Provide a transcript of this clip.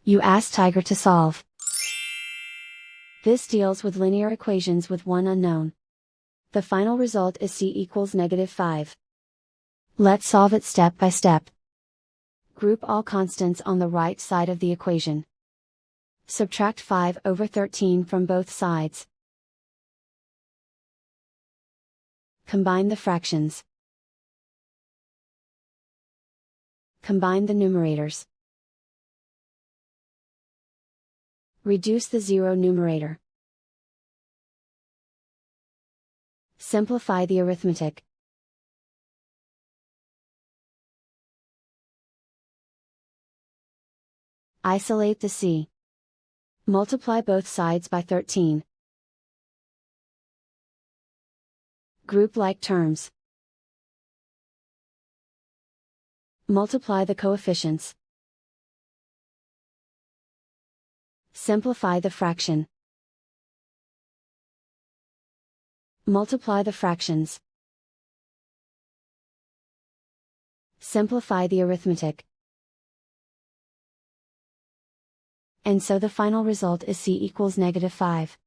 You ask Tiger to solve. This deals with linear equations with one unknown. The final result is c equals -5. Let's solve it step by step. Group all constants on the right side of the equation. Subtract 5/13 from both sides. Combine the fractions. Combine the numerators. Reduce the zero numerator. Simplify the arithmetic. Isolate the c. Multiply both sides by 13. Group like terms. Multiply the coefficients. Simplify the fraction. Multiply the fractions. Simplify the arithmetic. And so the final result is c equals -5.